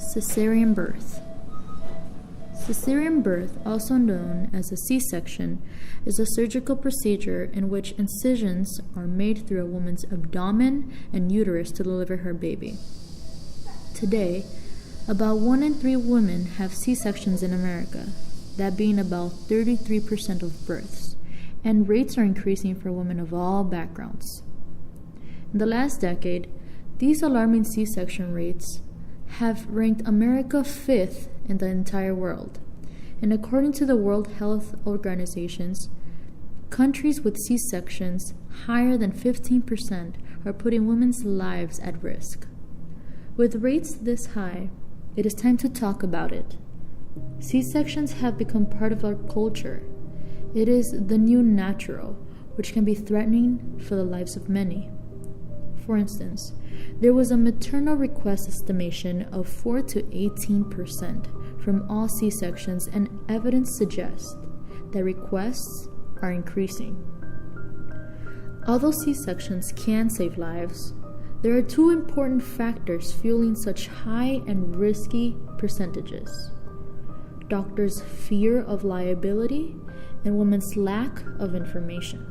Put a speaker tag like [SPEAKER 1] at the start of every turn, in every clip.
[SPEAKER 1] Cesarean birth. Cesarean birth, also known as a C-section, is a surgical procedure in which incisions are made through a woman's abdomen and uterus to deliver her baby. Today, about 1 in 3 women have C-sections in America, that being about 33% of births, and rates are increasing for women of all backgrounds. In the last decade, these alarming C-section rates have ranked America 5th in the entire world. And according to the World Health Organizations, countries with C-sections higher than 15% are putting women's lives at risk. With rates this high, it is time to talk about it. C-sections have become part of our culture. It is the new natural, which can be threatening for the lives of many. For instance, there was a maternal request estimation of 4 to 18% from all C-sections, and evidence suggests that requests are increasing. Although C-sections can save lives, there are 2 important factors fueling such high and risky percentages: doctors' fear of liability and women's lack of information.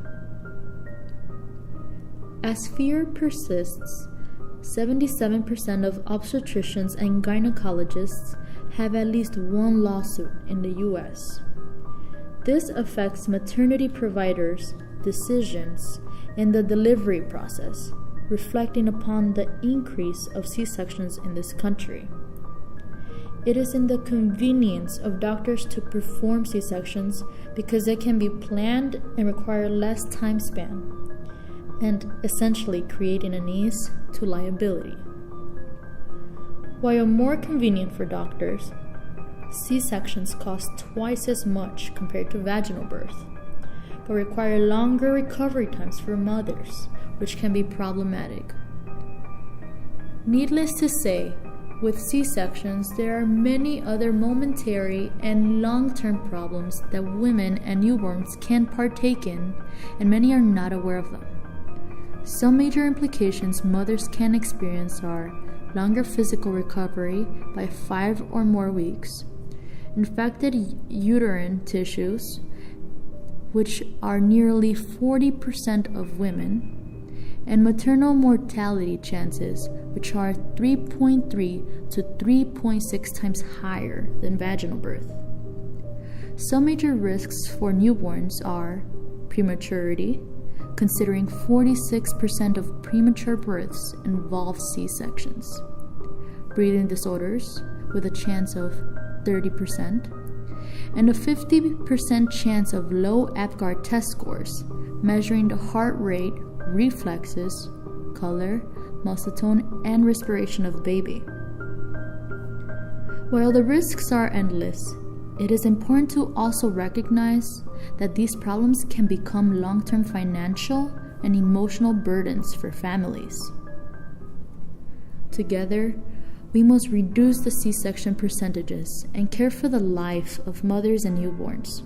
[SPEAKER 1] As fear persists, 77% of obstetricians and gynecologists have at least one lawsuit in the U.S. This affects maternity providers' decisions in the delivery process, reflecting upon the increase of C-sections in this country. It is in the convenience of doctors to perform C-sections because they can be planned and require less time span, and essentially creating an ease to liability. While more convenient for doctors, C-sections cost twice as much compared to vaginal birth, but require longer recovery times for mothers, which can be problematic. Needless to say, with C-sections, there are many other momentary and long-term problems that women and newborns can partake in, and many are not aware of them. Some major implications mothers can experience are longer physical recovery by 5 or more weeks, infected uterine tissues, which are nearly 40% of women, and maternal mortality chances, which are 3.3 to 3.6 times higher than vaginal birth. Some major risks for newborns are prematurity, considering 46% of premature births involve C-sections, breathing disorders with a chance of 30%, and a 50% chance of low APGAR test scores, measuring the heart rate, reflexes, color, muscle tone, and respiration of baby. While the risks are endless, it is important to also recognize that these problems can become long-term financial and emotional burdens for families. Together, we must reduce the C-section percentages and care for the life of mothers and newborns.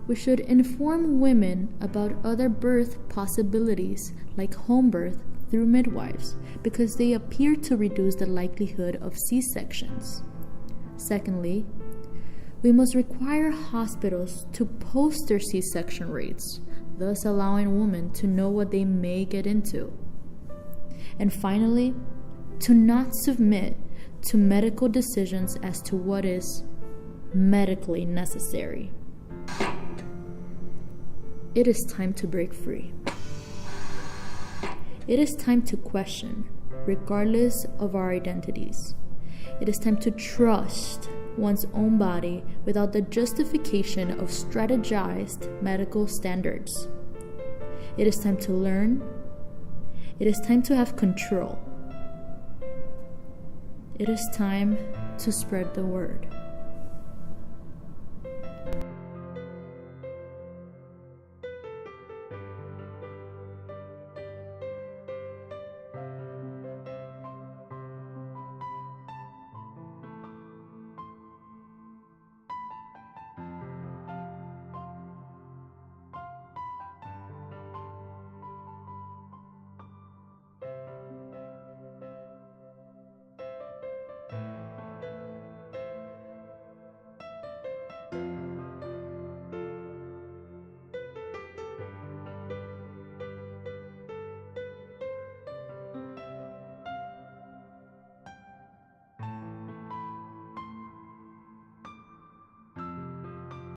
[SPEAKER 1] We should inform women about other birth possibilities like home birth through midwives because they appear to reduce the likelihood of C-sections. Secondly, we must require hospitals to post their C-section rates, thus allowing women to know what they may get into. And finally, to not submit to medical decisions as to what is medically necessary. It is time to break free. It is time to question, regardless of our identities. It is time to trust one's own body without the justification of strategized medical standards. It is time to learn. It is time to have control. It is time to spread the word.